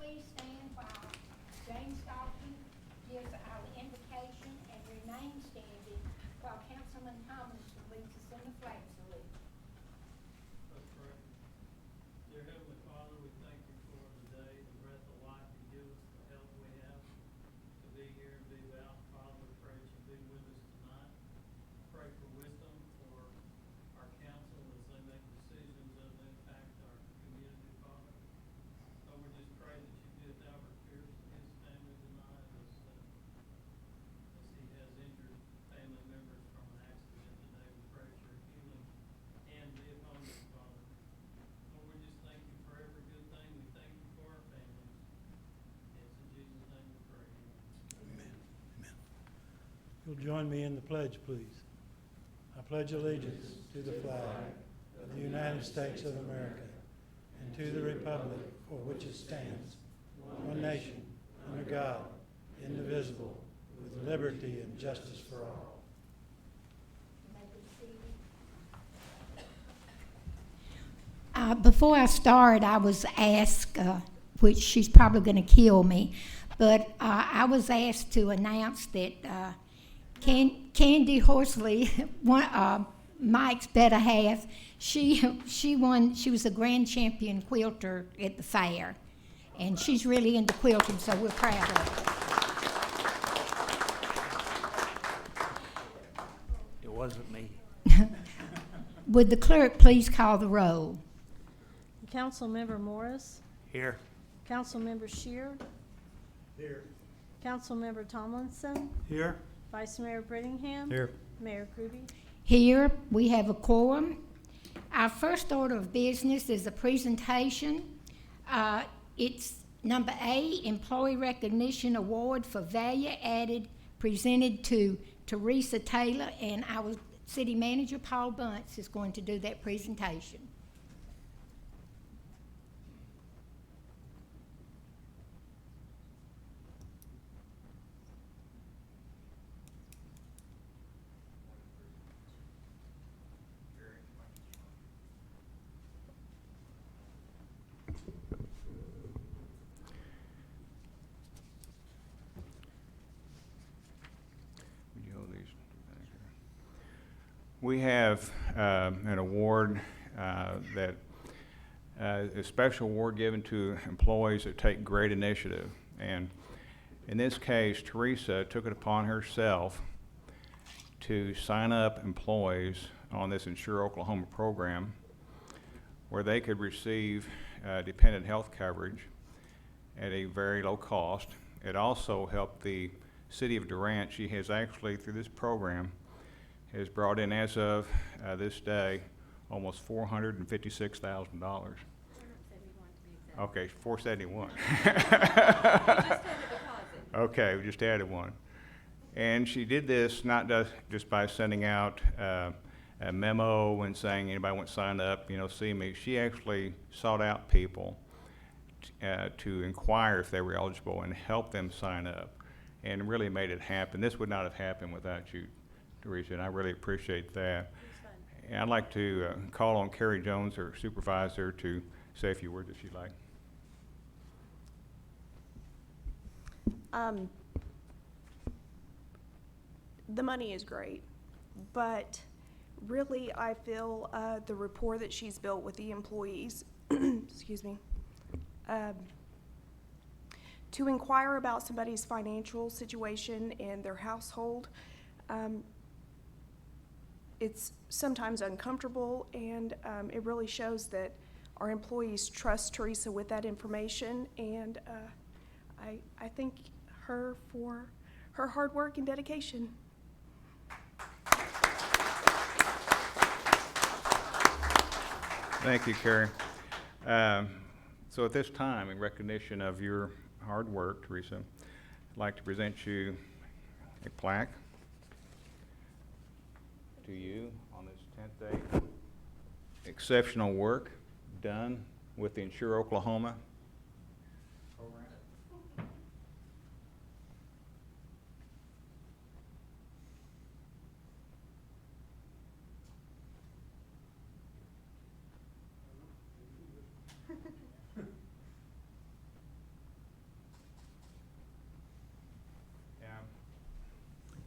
please stand while James Dalton gives our invocation and remain standing while Councilman Thomas leads us in the flag salute. Let's pray. Dear Heavenly Father, we thank you for the day, the breath of life you give us, the health we have to be here and be about. Father, we pray that you be with us tonight. Pray for wisdom for our council as they make decisions that will impact our community, Father. Lord, we just pray that you be with Albert Pierce and his family tonight as he has injured family members from an accident today. We pray for healing and be upon them, Father. Lord, we just thank you for every good thing. We thank you for our families. It's in Jesus' name we pray. Amen. Amen. You'll join me in the pledge, please. I pledge allegiance to the flag of the United States of America and to the republic for which it stands, one nation, under God, indivisible, with liberty and justice for all. You may be seated. Before I start, I was asked, which she's probably going to kill me, but I was asked to announce that Candy Horsley, Mike's better half, she won. She was a grand champion quilter at the fair, and she's really into quilting, so we're proud of her. It wasn't me. Would the clerk please call the roll? Councilmember Morris, Here. Councilmember Shear, Here. Councilmember Tomlinson, Here. Vice Mayor Brittingham, Here. Mayor Kuby. Here, we have a quorum. Our first order of business is a presentation. It's number A, Employee Recognition Award for Value Added, presented to Teresa Taylor, and our City Manager, Paul Bunce, is going to do that presentation. We have an award that a special award given to employees that take great initiative. And in this case, Teresa took it upon herself to sign up employees on this Insure Oklahoma program where they could receive dependent health coverage at a very low cost. It also helped the city of Durant. She has actually, through this program, has brought in, as of this day, almost $456,000. Okay, 471. Okay, we just added one. And she did this not just by sending out a memo and saying anybody wants to sign up, see me. She actually sought out people to inquire if they were eligible and help them sign up, and really made it happen. This would not have happened without you, Teresa, and I really appreciate that. And I'd like to call on Carrie Jones, her supervisor, to say a few words if she'd like. The money is great, but really I feel the rapport that she's built with the employees, excuse me, to inquire about somebody's financial situation and their household, it's sometimes uncomfortable, and it really shows that our employees trust Teresa with that information, and I thank her for her hard work and dedication. Thank you, Carrie. So at this time, in recognition of your hard work, Teresa, I'd like to present you a plaque to you on this 10th day. Exceptional work done with the Insure Oklahoma program.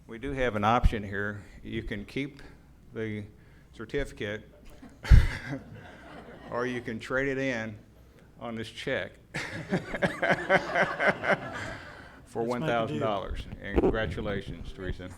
we do have an option here. You can keep the certificate, or you can trade it in on this check for Let's make a deal. $1,000. And congratulations, Teresa.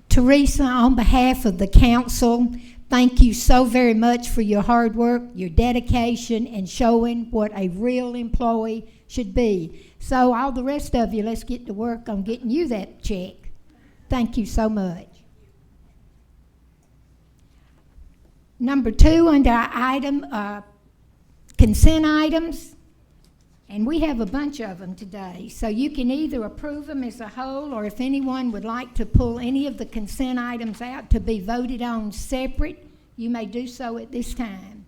Teresa, on behalf of the council, thank you so very much for your hard work, your dedication, and showing what a real employee should be. So all the rest of you, let's get to work on getting you that check. Thank you so much. Number 2 under our item, consent items. And we have a bunch of them today, so you can either approve them as a whole, or if anyone would like to pull any of the consent items out to be voted on separate, you may do so at this time.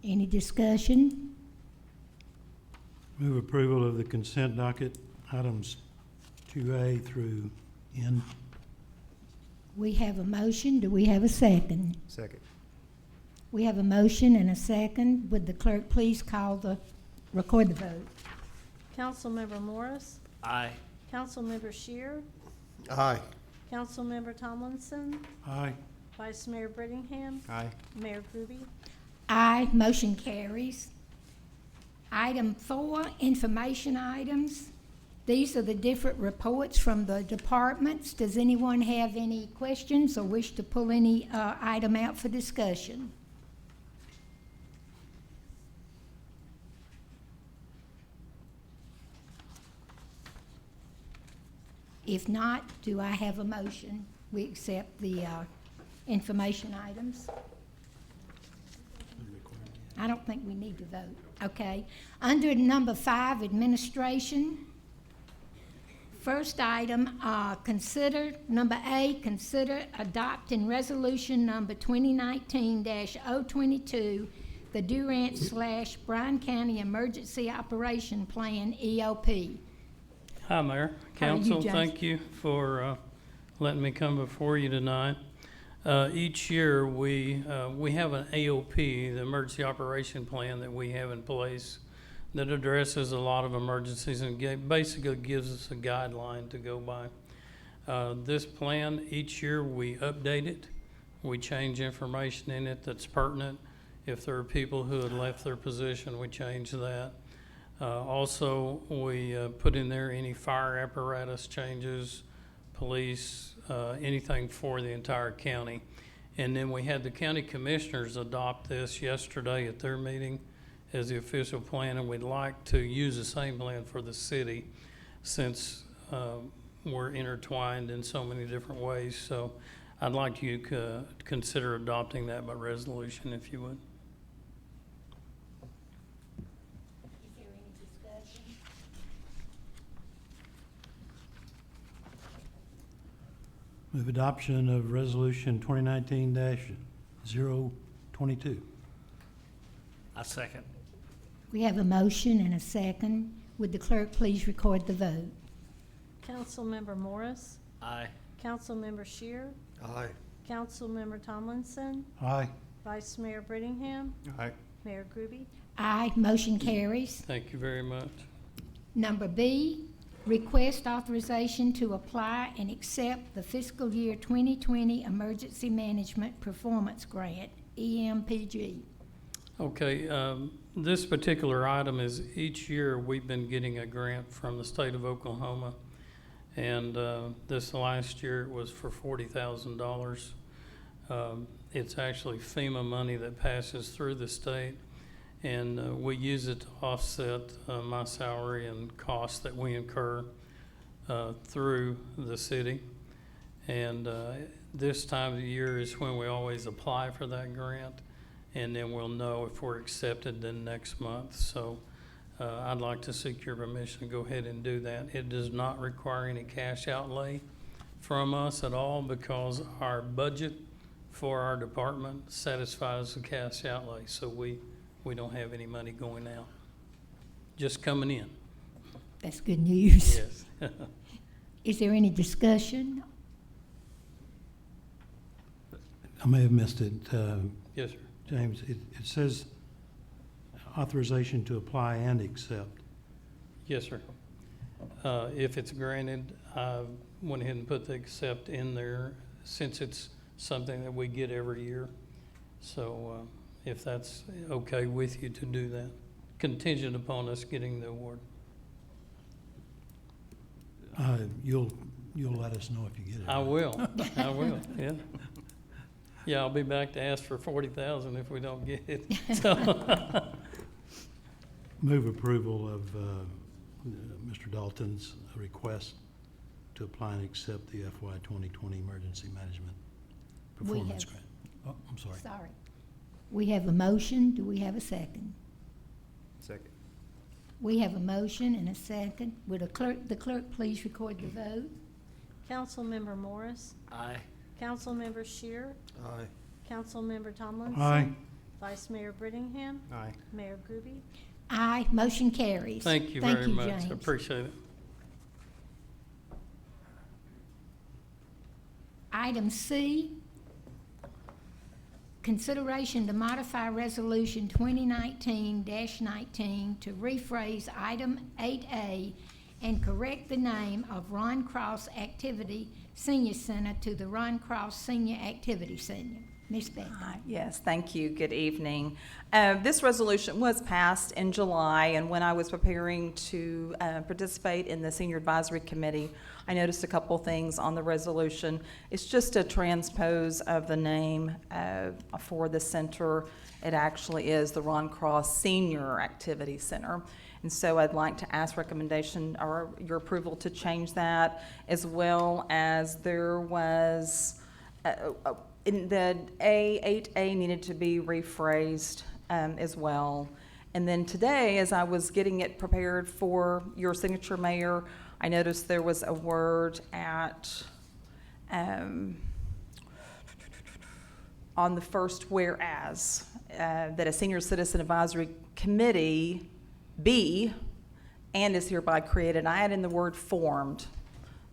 Any discussion? Move approval of the consent docket, items 2A through N. We have a motion. Do we have a second? Second. We have a motion and a second. Would the clerk please record the vote? Councilmember Morris, Aye. Councilmember Shear, Aye. Councilmember Tomlinson, Aye. Vice Mayor Brittingham, Aye. Mayor Groby. Aye, motion carries. Item 4, information items. These are the different reports from the departments. Does anyone have any questions or wish to pull any item out for discussion? If not, do I have a motion? We accept the information items. I don't think we need to vote. Okay. Under number 5, administration. First item, number A, consider adopting resolution number 2019-022, the Durant/Bryan County Emergency Operation Plan, EOP. Hi, Mayor, How are you, Council, Judge? thank you for letting me come before you tonight. Each year, we have an AOP, the Emergency Operation Plan that we have in place that addresses a lot of emergencies and basically gives us a guideline to go by. This plan, each year we update it. We change information in it that's pertinent. If there are people who had left their position, we change that. Also, we put in there any fire apparatus changes, police, anything for the entire county. And then we had the county commissioners adopt this yesterday at their meeting as the official plan, and we'd like to use the same plan for the city since we're intertwined in so many different ways. So I'd like you to consider adopting that by resolution, if you would. Is there any discussion? Move adoption of resolution 2019-022. I second. We have a motion and a second. Would the clerk please record the vote? Councilmember Morris, Aye. Councilmember Shear, Aye. Councilmember Tomlinson, Aye. Vice Mayor Brittingham, Aye. Mayor Groby. Aye, motion carries. Thank you very much. Number B, request authorization to apply and accept the fiscal year 2020 Emergency Management Performance Grant, EMPG. Okay, this particular item is each year we've been getting a grant from the state of Oklahoma. And this last year it was for $40,000. It's actually FEMA money that passes through the state. And we use it to offset my salary and costs that we incur through the city. And this time of the year is when we always apply for that grant, and then we'll know if we're accepted then next month. So I'd like to seek your permission to go ahead and do that. It does not require any cash outlay from us at all because our budget for our department satisfies the cash outlay. So we don't have any money going out, just coming in. That's good news. Yes. Is there any discussion? I may have missed it, Yes, sir. James. It says authorization to apply and accept. Yes, sir. If it's granted, I went ahead and put the accept in there since it's something that we get every year. So if that's okay with you to do that, contingent upon us getting the award. You'll let us know if you get it. I will, yeah. Yeah, I'll be back to ask for 40,000 if we don't get it. So, Move approval of Mr. Dalton's request to apply and accept the FY 2020 Emergency Management Performance Grant. Oh, I'm sorry. Sorry. We have a motion. Do we have a second? Second. We have a motion and a second. Would the clerk please record the vote? Councilmember Morris, Aye. Councilmember Shear, Aye. Councilmember Tomlinson. Aye. Vice Mayor Brittingham, Aye. Mayor Groby. Aye, motion carries. thank you very much. James. I appreciate it. Item C, consideration to modify Resolution 2019-19 to rephrase item 8A and correct the name of Ron Cross Activity Senior Center to the Ron Cross Senior Activity Center. Ms. Beckman. Hi. Yes, thank you. Good evening. This resolution was passed in July, and when I was preparing to participate in the Senior Advisory Committee, I noticed a couple things on the resolution. It's just a transpose of the name for the center. It actually is the Ron Cross Senior Activity Center. And so I'd like to ask recommendation or your approval to change that, as well as there was in the 8A needed to be rephrased as well. And then today, as I was getting it prepared for your signature, Mayor, I noticed there was a word at, on the first whereas, that a Senior Citizen Advisory Committee be and is hereby created. I add in the word formed.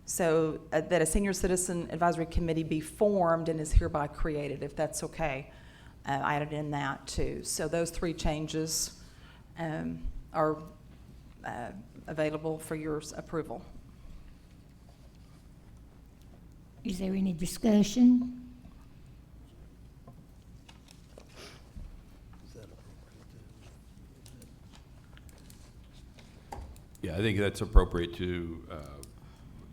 So that a Senior Citizen Advisory Committee be formed and is hereby created, if that's okay. I added in that too. So those three changes are available for your approval. Is there any discussion? Yeah, I think that's appropriate to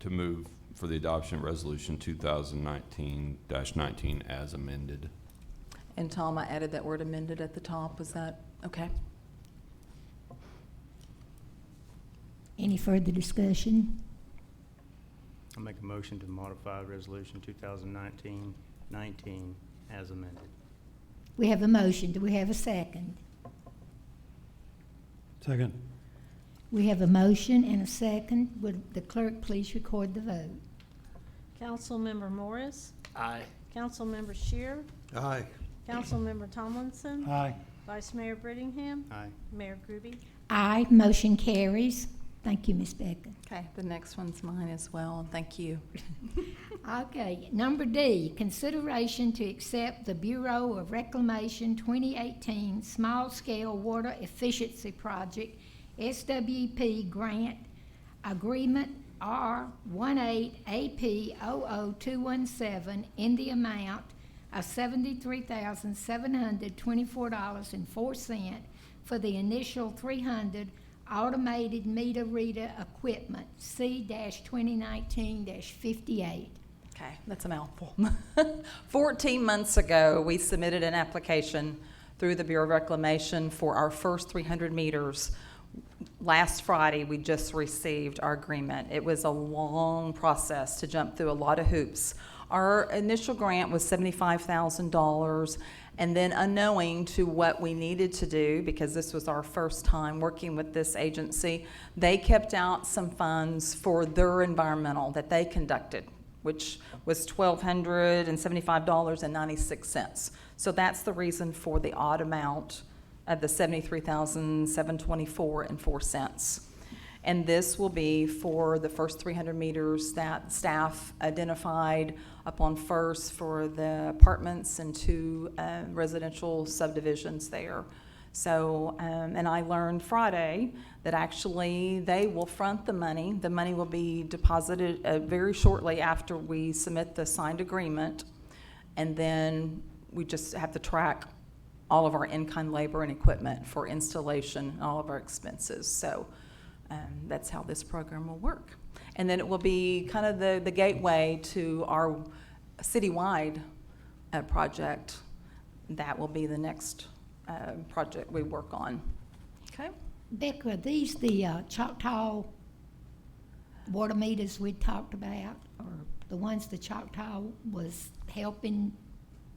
move for the adoption of Resolution 2019-19 as amended. And Tom, I added that word amended at the top. Was that okay? Any further discussion? I'll make a motion to modify Resolution 2019-19 as amended. We have a motion. Do we have a second? Second. We have a motion and a second. Would the clerk please record the vote? Councilmember Morris, Aye. Councilmember Shear, Aye. Councilmember Tomlinson. Aye. Vice Mayor Brittingham, Aye. Mayor Groby. Aye, motion carries. Thank you, Ms. Beckman. Okay, the next one's mine as well, and thank you. Okay, number D, consideration to accept the Bureau of Reclamation 2018 Small Scale Water Efficiency Project SWP Grant Agreement R18AP00217 in the amount of $73,724.04 for the initial 300 automated meter reader equipment, C-2019-58. Okay, that's a mouthful. 14 months ago, we submitted an application through the Bureau of Reclamation for our first 300 meters. Last Friday, we just received our agreement. It was a long process to jump through a lot of hoops. Our initial grant was $75,000, and then unknowing to what we needed to do, because this was our first time working with this agency, they kept out some funds for their environmental that they conducted, which was $1,275.96. So that's the reason for the odd amount of the $73,724.04. And this will be for the first 300 meters that staff identified upon first for the apartments and 2 residential subdivisions there. So, and I learned Friday that actually they will front the money. The money will be deposited very shortly after we submit the signed agreement. And then we just have to track all of our in-kind labor and equipment for installation and all of our expenses. So that's how this program will work. And then it will be kind of the gateway to our citywide project. That will be the next project we work on. Okay? Becca, are these the Choctaw water meters we talked about, or the ones the Choctaw was helping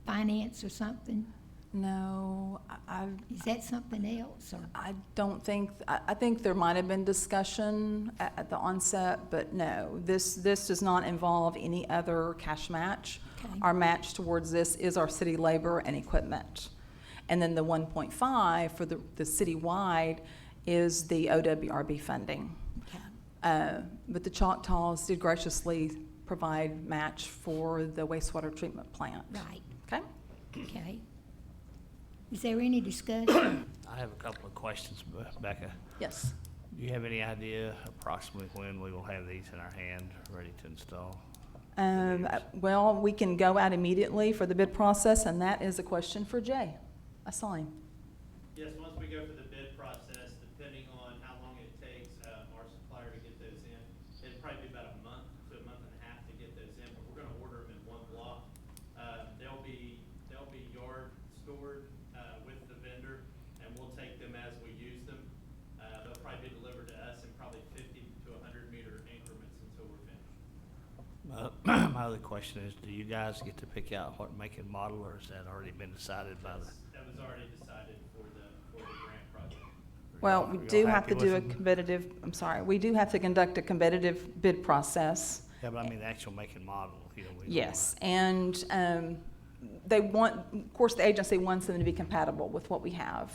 finance or something? No, Is that something else, or? I don't think, I think there might have been discussion at the onset, but no, this does not involve any other cash match. Okay. Our match towards this is our city labor and equipment. And then the 1.5 for the citywide is the OWRB funding. Okay. But the Choctaws did graciously provide match for the wastewater treatment plant. Right, Okay? okay. Is there any discussion? I have a couple of questions, Becca. Yes. Do you have any idea approximately when we will have these in our hand, ready to install? Well, we can go out immediately for the bid process, and that is a question for Jay. Assign. Yes, once we go for the bid process, depending on how long it takes our supplier to get those in, it'd probably be about a month to a month and a half to get those in, but we're gonna order them in one block. They'll be yard stored with the vendor, and we'll take them as we use them. They'll probably be delivered to us in probably 50 to 100 meter increments until we're finished. My other question is, do you guys get to pick out what make and model, or has that already been decided by the? That was already decided for the grant project. Well, we do have to do a competitive. competitive, I'm sorry, we do have to conduct a competitive bid process. Yeah, but I mean the actual make and model, you know. Yes, and they want, of course, the agency wants them to be compatible with what we have.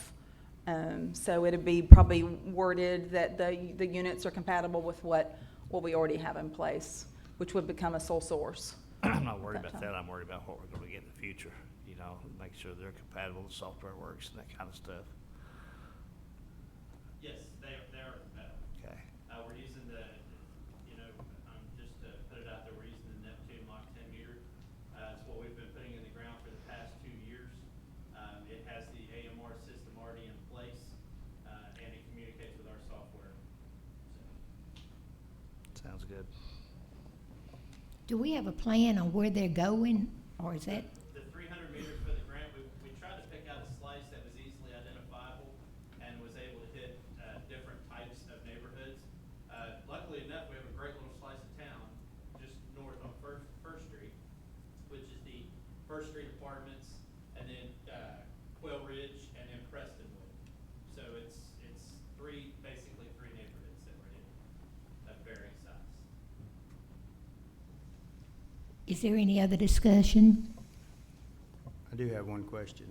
So it'd be probably worded that the units are compatible with what we already have in place, which would become a sole source. I'm not worried That about time. that. I'm worried about what we're gonna get in the future, you know, make sure they're compatible, the software works and that kind of stuff. Yes, they are compatible. Okay. We're using just to put it out there, we're using the Neptune Mach 10 meter. It's what we've been putting in the ground for the past 2 years. It has the AMR system already in place, and it communicates with our software. Sounds good. Do we have a plan on where they're going, or is that, The 300 meters for the grant, we tried to pick out a slice that was easily identifiable and was able to hit different types of neighborhoods. Luckily enough, we have a great little slice of town just north on First Street, which is the First Street Apartments, and then Quail Ridge, and then Prestonwood. So it's basically three neighborhoods that we're in of varying size. is there any other discussion? I do have one question.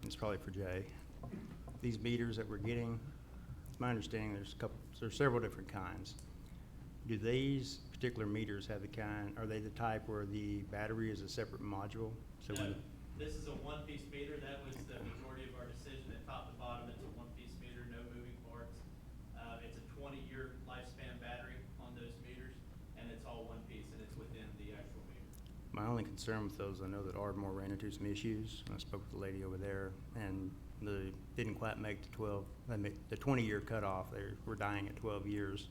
It's probably for Jay. These meters that we're getting, it's my understanding there's several different kinds. Do these particular meters have the kind, are they the type where the battery is a separate module? So No, when, this is a one-piece meter. That was the majority of our decision at top to bottom. It's a one-piece meter, no moving parts. It's a 20-year lifespan battery on those meters, and it's all one piece, and it's within the actual meter. my only concern with those, I know that Ardmore ran into some issues. I spoke with the lady over there, and didn't quite make the 20-year cutoff. They were dying at 12 years.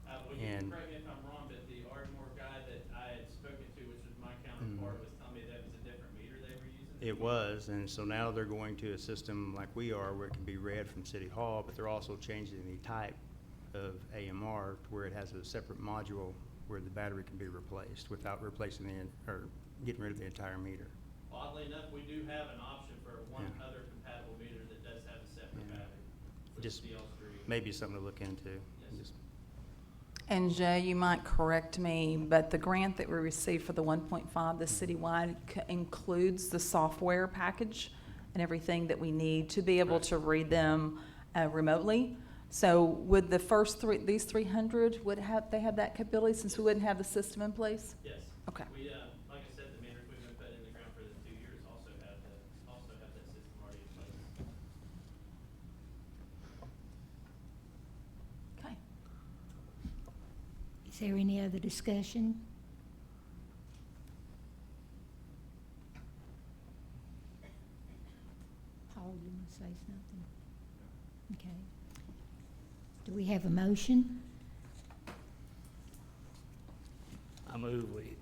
Well, you And- can correct me if I'm wrong, but the Ardmore guy that I had spoken to, which was my counterpart, was telling me that was a different meter they were using. It was, and so now they're going to a system like we are, where it can be read from City Hall, but they're also changing the type of AMR to where it has a separate module where the battery can be replaced without replacing or getting rid of the entire meter. Oddly enough, we do have an option for one Yeah. other compatible meter that does have a separate Yeah. battery for Just CL3. maybe something to look into. Yes. Just- And Jay, you might correct me, but the grant that we received for the 1.5, the citywide, includes the software package and everything that we need to be able to read them remotely. So would the first these 300, they have that capability since we wouldn't have the system in place? Yes. Okay. We, like I said, the meters we've been putting in the ground for the 2 years also have that system already in place. Okay. Is there any other discussion? Paul, you want to say something? Okay. Do we have a motion? I move we,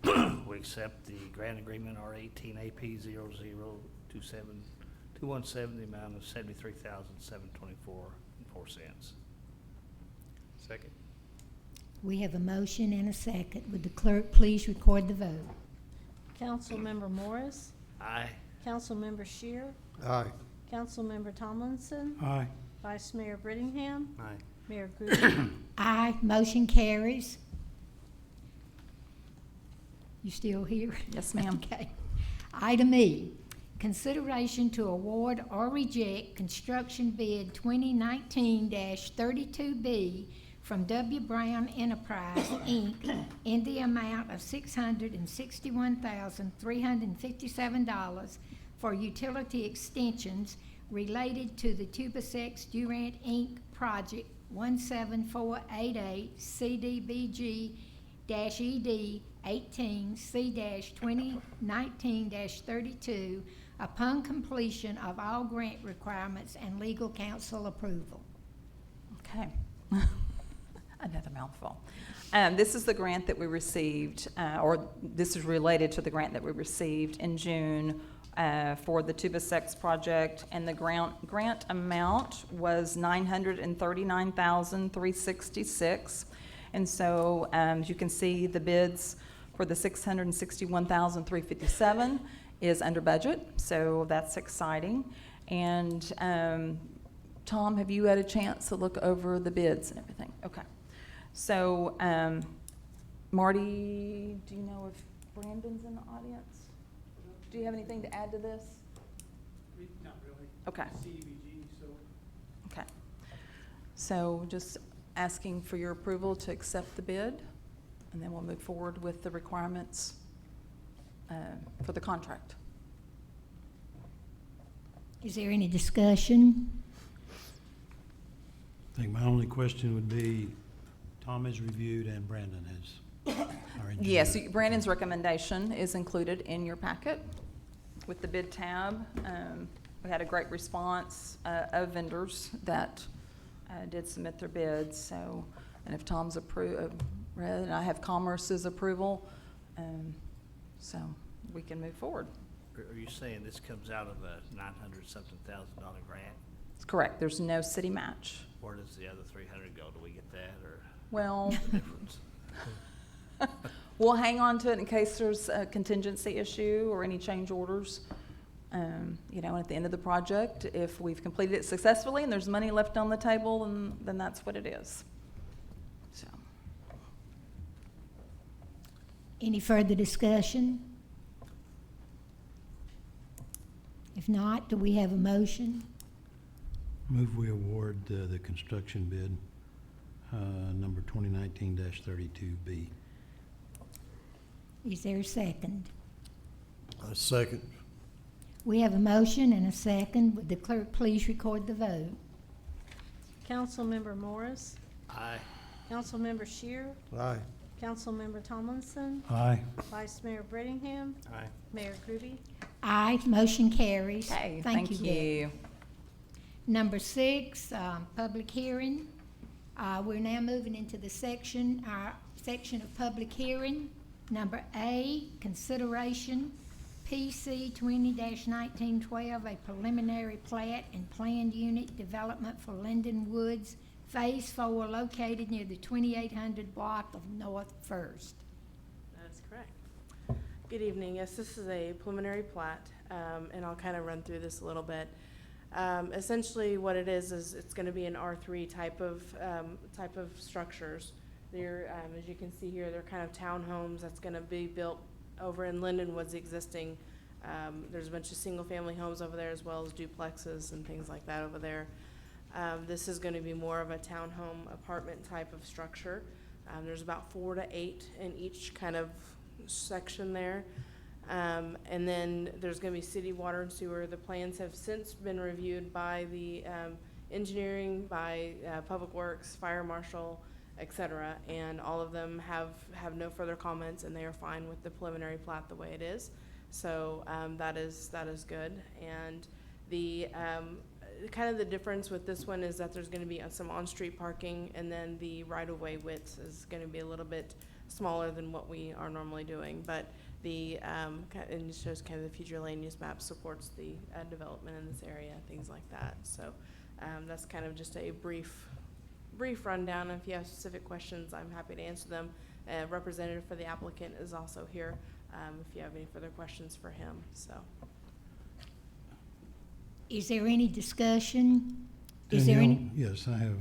we accept the grant agreement R18 AP 00272170, the amount of $73,724.04. Second. We have a motion and a second. Would the clerk please record the vote? Councilmember Morris, Aye. Councilmember Shear, Aye. Councilmember Tomlinson, Aye. Vice Mayor Brittingham, Aye. Mayor Groody. Aye, motion carries. You still here? Yes, ma'am. Okay. Item E, consideration to award or reject construction bid 2019-32B from W. Brown Enterprise, Inc. in the amount of $661,357 for utility extensions related to the Tubasex Durant, Inc. Project 17488 CDBG-ED 18 C-2019-32 upon completion of all grant requirements and legal counsel approval. Okay. Another mouthful. This is the grant that we received, or this is related to the grant that we received in June for the Tubasex project, and the grant amount was $939,366. And so, as you can see, the bids for the $661,357 is under budget, so that's exciting. And Tom, have you had a chance to look over the bids and everything? Okay. So, Marty, do you know if Brandon's in the audience? Do you have anything to add to this? Not really. Okay. CDBG, so. Okay. So just asking for your approval to accept the bid, and then we'll move forward with the requirements for the contract. Is there any discussion? I think my only question would be, Tom has reviewed and Brandon has, our engineer. Yes, Brandon's recommendation is included in your packet with the bid tab. We had a great response of vendors that did submit their bids, so, and if Tom's read, and I have Commerce's approval, so we can move forward. Are you saying this comes out of a $900-something thousand grant? It's correct, there's no city match. Where does the other 300 go? Do we get that, or Well, difference? we'll hang on to it in case there's a contingency issue or any change orders. You know, at the end of the project, if we've completed it successfully and there's money left on the table, then that's what it is. So, Any further discussion? If not, do we have a motion? Move we award the construction bid, number 2019-32B. Is there a second? A second. We have a motion and a second. Would the clerk please record the vote? Councilmember Morris, Aye. Councilmember Shear, Aye. Councilmember Tomlinson, Aye. Vice Mayor Brittingham, Aye. Mayor Groody. Aye, motion carries. okay, Thank thank you, Deb. you. Number 6, public hearing. We're now moving into the section of public hearing. Number A, consideration, PC 20-1912, a preliminary plat and planned unit development for Linden Woods, Phase 4, located near the 2800 block of North First. That's correct. Good evening. Yes, this is a preliminary plat, and I'll kind of run through this a little bit. Essentially, what it is it's going to be an R3 type of structures. They're, as you can see here, they're kind of townhomes that's going to be built over in Linden Woods existing. There's a bunch of single-family homes over there as well as duplexes and things like that over there. This is going to be more of a townhome apartment type of structure. There's about 4 to 8 in each kind of section there. And then there's going to be city water and sewer. The plans have since been reviewed by the engineering, by Public Works, Fire Marshal, et cetera, and all of them have no further comments, and they are fine with the preliminary plat the way it is. So that is good. And the kind of the difference with this one is that there's going to be some on-street parking, and then the right-of-way width is going to be a little bit smaller than what we are normally doing. But the and it shows kind of the future land use map supports the development in this area, things like that. So that's kind of just a brief rundown. If you have specific questions, I'm happy to answer them. A representative for the applicant is also here if you have any further questions for him. So, Is there any discussion? Is there any? Danielle, yes, I have,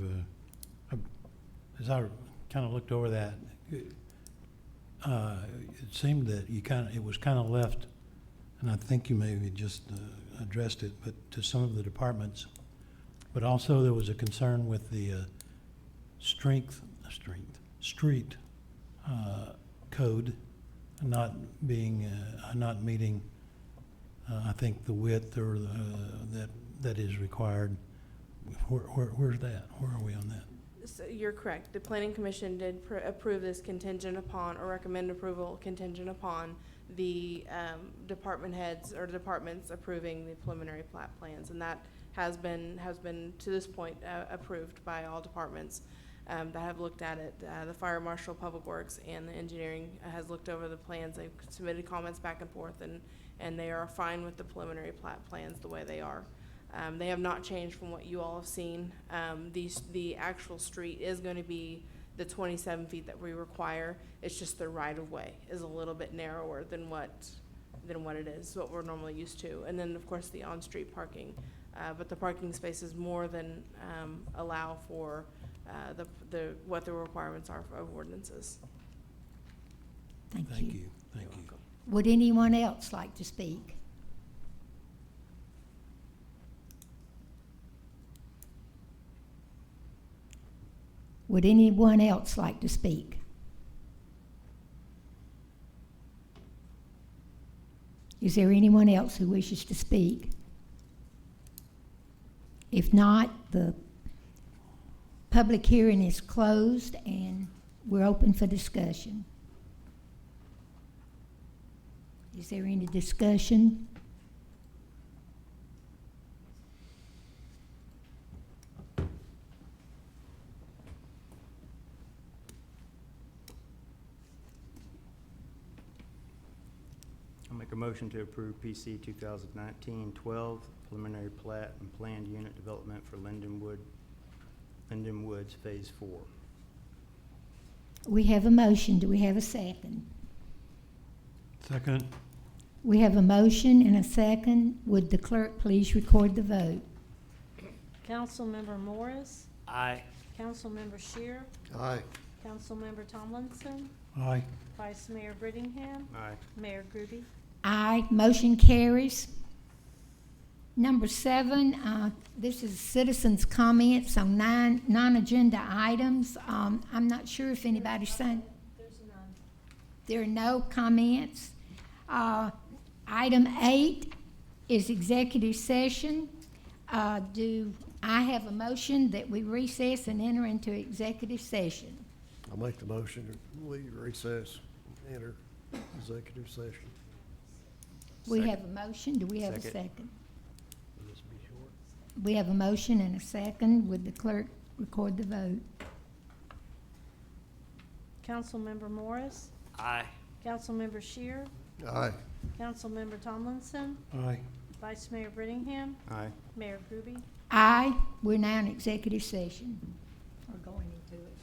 as I kind of looked over that, it seemed that it was kind of left, and I think you maybe just addressed it, but to some of the departments. But also there was a concern with the street code not being, not meeting, I think the width or that is required. Where's that? Where are we on that? so you're correct. The Planning Commission did approve this contingent upon, or recommend approval contingent upon the department heads or departments approving the preliminary plat plans, and that has been to this point approved by all departments that have looked at it. The Fire Marshal, Public Works, and the engineering has looked over the plans. They've submitted comments back and forth, and they are fine with the preliminary plat plans the way they are. They have not changed from what you all have seen. The actual street is going to be the 27 feet that we require. It's just the right-of-way is a little bit narrower than what it is, what we're normally used to. And then, of course, the on-street parking. But the parking spaces more than allow for what the requirements are of ordinances. Thank Thank you. you, thank you. Would anyone else like to speak? Would anyone else like to speak? Is there anyone else who wishes to speak? If not, the public hearing is closed and we're open for discussion. Is there any discussion? I'll make a motion to approve PC 2019-12 preliminary plat and planned unit development for Linden Woods Phase 4. We have a motion. Do we have a second? Second. We have a motion and a second. Would the clerk please record the vote? Councilmember Morris, Aye. Councilmember Shear, Aye. Councilmember Tomlinson, Aye. Vice Mayor Brittingham, Aye. Mayor Groody. Aye. Motion carries. Number 7, this is citizens' comments on non-agenda items. I'm not sure if anybody's saying. There's none. There are no comments. Item 8 is executive session. Do I have a motion that we recess and enter into executive session? I'll make the motion to leave recess, enter executive session. We have a motion. Do we have a Second. second? Will this be short? We have a motion and a second. Would the clerk record the vote? Councilmember Morris, Aye. Councilmember Shear, Aye. Councilmember Tomlinson, Aye. Vice Mayor Brittingham, Aye. Mayor Ruby. Aye. We're now in executive session. We're going into it.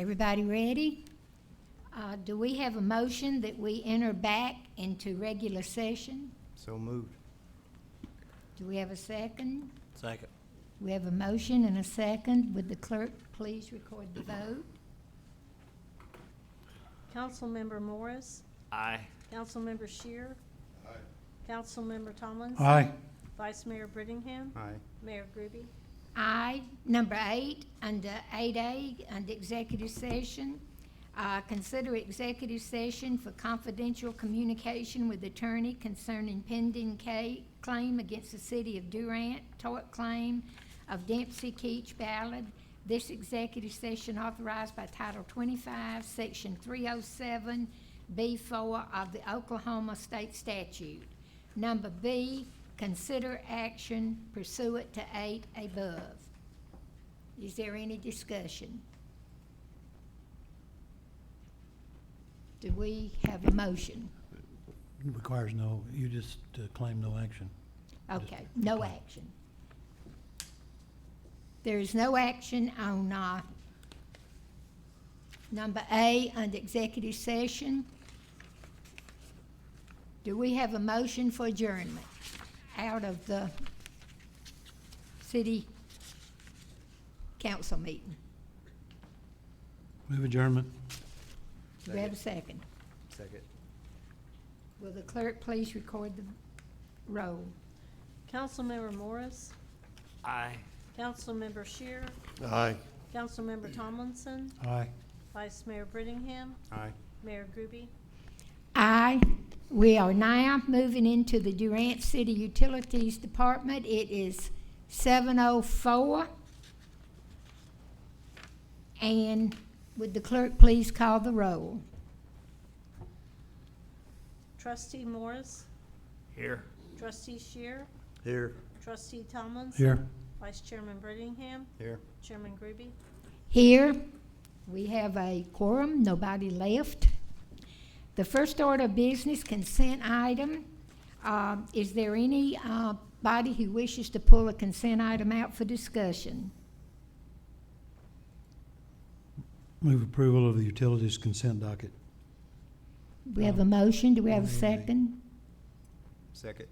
Everybody ready? Do we have a motion that we enter back into regular session? So moved. Do we have a second? Second. We have a motion and a second. Would the clerk please record the vote? Councilmember Morris, Aye. Councilmember Shear. Councilmember Tomlinson. Aye. Vice Mayor Brittingham, Aye. Mayor Groby. Aye. Number 8, under 8A, under executive session, consider executive session for confidential communication with attorney concerning pending claim against the city of Durant, tort claim of Dempsey Keach Ballard. This executive session authorized by Title 25, Section 307B4 of the Oklahoma State Statute. Number B, consider action pursuant to 8 above. Is there any discussion? Do we have a motion? Requires no, you just claim no action. Okay, no action. There is no action on number A under executive session. Do we have a motion for adjournment out of the city council meeting? Move adjournment. Do we have a second? Second. Will the clerk please record the roll? Councilmember Morris, Aye. Councilmember Shear, Aye. Councilmember Tomlinson, Aye. Vice Mayor Brittingham, Aye. Mayor Groby. Aye. We are now moving into the Durant City Utilities Department. It is 7:04. And would the clerk please call the roll? Trustee Morris, Here. Trustee Shear, Here. Trustee Tomlinson. Here. Vice Chairman Brittingham, Here. Chairman Groby. Here, we have a quorum, nobody left. The first order of business, consent item. Is there any body who wishes to pull a consent item out for discussion? Move approval of the utilities consent docket. We have a motion, do we have a second? Second.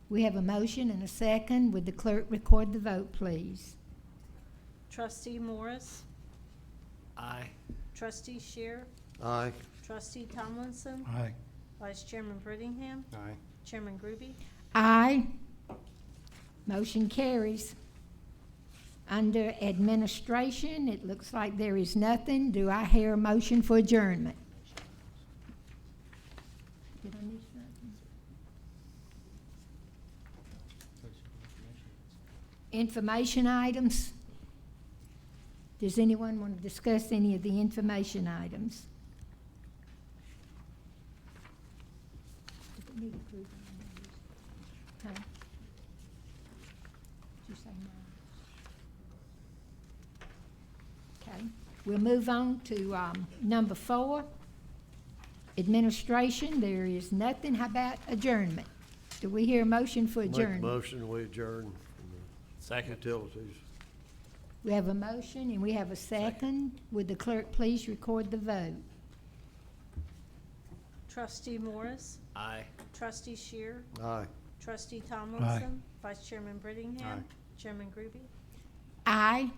We have a motion and a second. Would the clerk record the vote, please? Trustee Morris, Aye. Trustee Shear, Aye. Trustee Tomlinson, Aye. Vice Chairman Brittingham, Aye. Chairman Groby. Aye. Motion carries. Under administration, it looks like there is nothing. Do I hear a motion for adjournment? Did I miss something? Information items. Does anyone want to discuss any of the information items? Does it need approval on these? Huh? Did you say no? Okay, we'll move on to number 4, administration. There is nothing. How about adjournment? Do we hear a motion for Make a adjournment? motion, we adjourn from the Second. utilities. We have a motion and we have a second. Would the clerk please record the vote? Trustee Morris, Aye. Trustee Shear, Aye. Trustee Tomlinson, Vice Chairman Brittingham, Aye. Chairman Groby. Aye.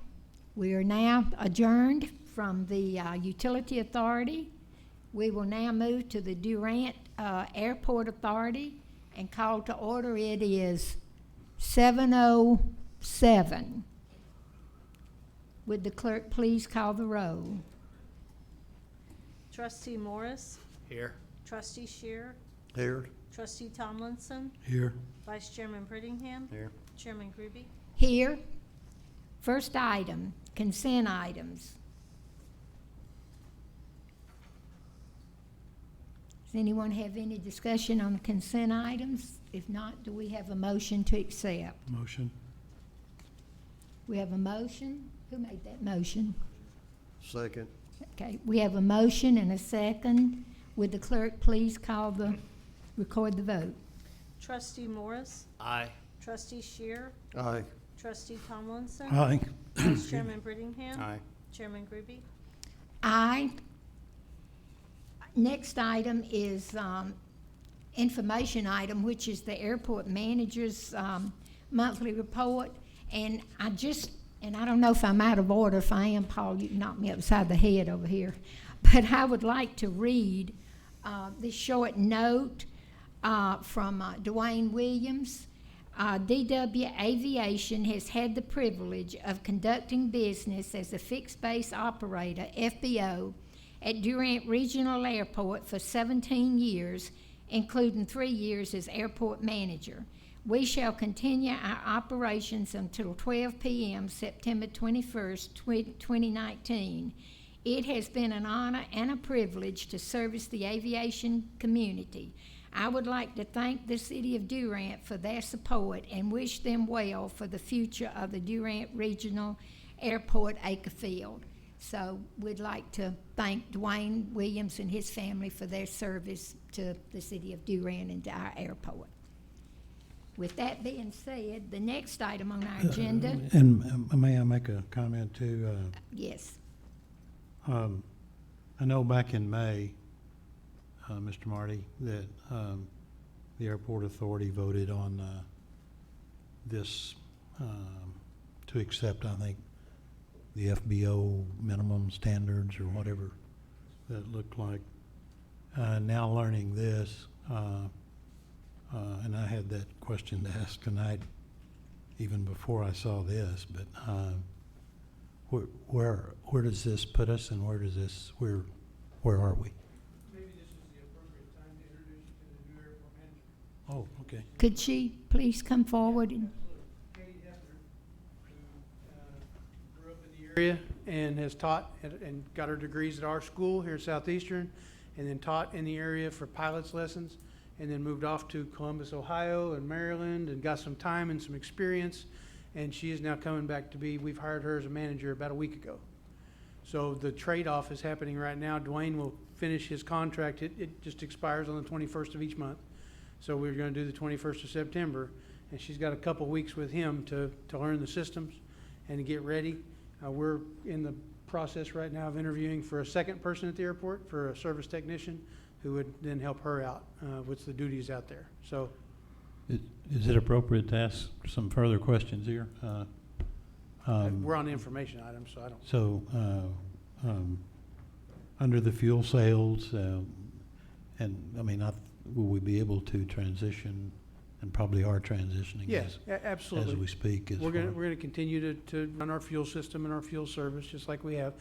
We are now adjourned from the Utility Authority. We will now move to the Durant Airport Authority and call to order. It is 7:07. Would the clerk please call the roll? Trustee Morris, Here. Trustee Shear, Here. Trustee Tomlinson, Here. Vice Chairman Brittingham, Here. Chairman Groby. Here. First item, consent items. Does anyone have any discussion on the consent items? If not, do we have a motion to accept? Motion. We have a motion. Who made that motion? Second. Okay, we have a motion and a second. Would the clerk please record the vote? Trustee Morris, Aye. Trustee Shear, Aye. Trustee Tomlinson, Aye. Vice Chairman Brittingham, Aye. Chairman Groby. I. Next item is information item, which is the airport manager's monthly report. And I don't know if I'm out of order. If I am, Paul, you can knock me upside the head over here. But I would like to read this short note from Dwayne Williams. DW Aviation has had the privilege of conducting business as a fixed base operator, FBO, at Durant Regional Airport for 17 years, including 3 years as airport manager. We shall continue our operations until 12 p.m. September 21st, 2019. It has been an honor and a privilege to service the aviation community. I would like to thank the City of Durant for their support and wish them well for the future of the Durant Regional Airport Acre Field. So we'd like to thank Dwayne Williams and his family for their service to the City of Durant and to our airport. With that being said, the next item on our agenda, And may I make a comment too? yes, I know back in May, Mr. Marty, that the airport authority voted on this to accept, I think, the FBO minimum standards or whatever that looked like. Now learning this, and I had that question to ask tonight, even before I saw this, but where does this put us, and where are we? Maybe this is the appropriate time to introduce you to the new airport manager. Oh, okay. could she please come forward? And Katie Hefner, who grew up in the area and has taught and got her degrees at our school here at Southeastern, and then taught in the area for pilot's lessons, and then moved off to Columbus, Ohio and Maryland, and got some time and some experience. And she is now coming back to we've hired her as a manager about a week ago. So the trade-off is happening right now. Dwayne will finish his contract. It just expires on the 21st of each month. So we're going to do the 21st of September. And she's got a couple weeks with him to learn the systems and to get ready. We're in the process right now of interviewing for a second person at the airport, for a service technician, who would then help her out with the duties out there. So Is it appropriate to ask some further questions here? we're on the information item, so I don't. So, under the fuel sales, and I mean, will we be able to transition, and probably are transitioning? Yes, absolutely. As we speak. We're gonna continue to run our fuel system and our fuel service just like we have.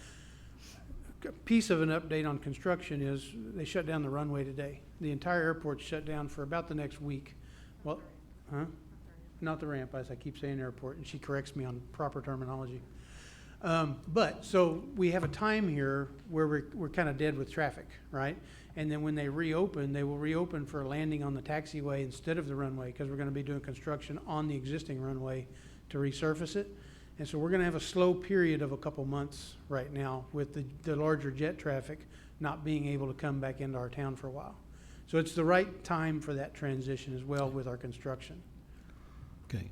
A piece of an update on construction is they shut down the runway today. The entire airport's shut down for about the next week. Well, not the ramp, as I keep saying airport, and she corrects me on proper terminology. But so we have a time here where we're kind of dead with traffic, right? And then when they reopen, they will reopen for a landing on the taxiway instead of the runway, because we're going to be doing construction on the existing runway to resurface it. And so we're going to have a slow period of a couple months right now with the larger jet traffic not being able to come back into our town for a while. So it's the right time for that transition as well with our construction. Okay.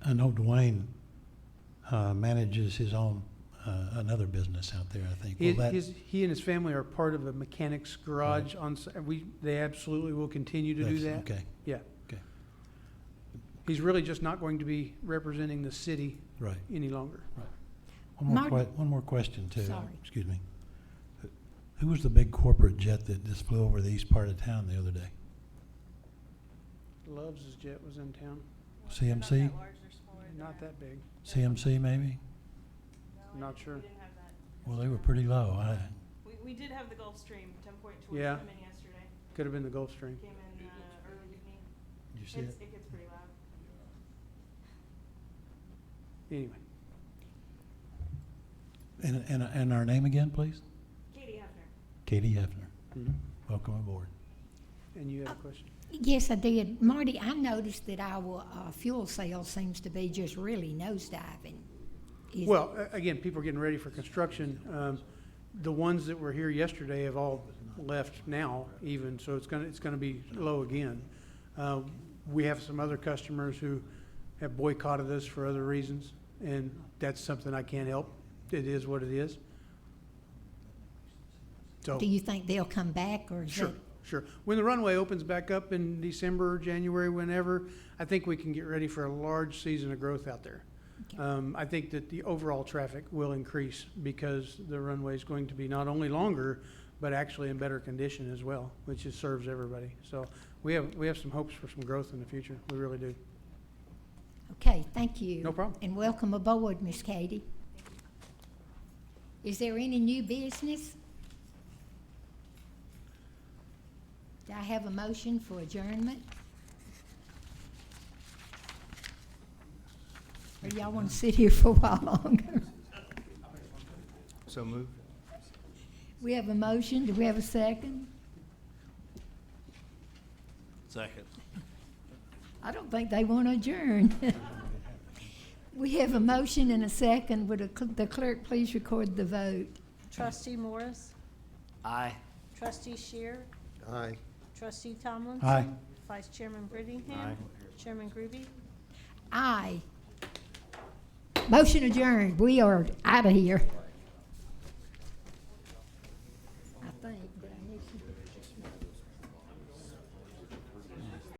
I know Dwayne manages his own, another business out there, I think. He and his family are part of a mechanic's garage on, they absolutely will continue to do that. Okay. Yeah. Okay. He's really just not going to be representing the city Right. any longer. One more question too. Sorry. Excuse me. Who was the big corporate jet that just flew over the east part of town the other day? Love's jet was in town. CMC? Not that big. CMC maybe? I'm not sure. Well, they were pretty low. We did have the Gulfstream 10.2 Yeah. come in yesterday. Could have been the Gulfstream. Came in early evening. Did you see it? It gets pretty loud. Anyway, And our name again, please? Katie Hefner. Katie Hefner. Welcome aboard. and you have a question? yes, I did. Marty, I noticed that our fuel sales seems to be just really nosediving. Well, again, people are getting ready for construction. The ones that were here yesterday have all left now even, so it's gonna be low again. We have some other customers who have boycotted us for other reasons, and that's something I can't help. It is what it is. So, Do you think they'll come back, or is sure, that? sure. When the runway opens back up in December, January, whenever, I think we can get ready for a large season of growth out there. Okay. I think that the overall traffic will increase because the runway is going to be not only longer, but actually in better condition as well, which just serves everybody. So we have some hopes for some growth in the future. We really do. Okay, thank you. No problem. And welcome aboard, Miss Katie. Is there any new business? Do I have a motion for adjournment? Or y'all want to sit here for a while longer? So move. We have a motion. Do we have a second? Second. I don't think they want to adjourn. We have a motion and a second. Would the clerk please record the vote? Trustee Morris? Aye. Trustee Shear? Aye. Trustee Tomlinson? Aye. Vice Chairman Brittingham? Chairman Groby? Aye. Motion adjourned. We are out of here.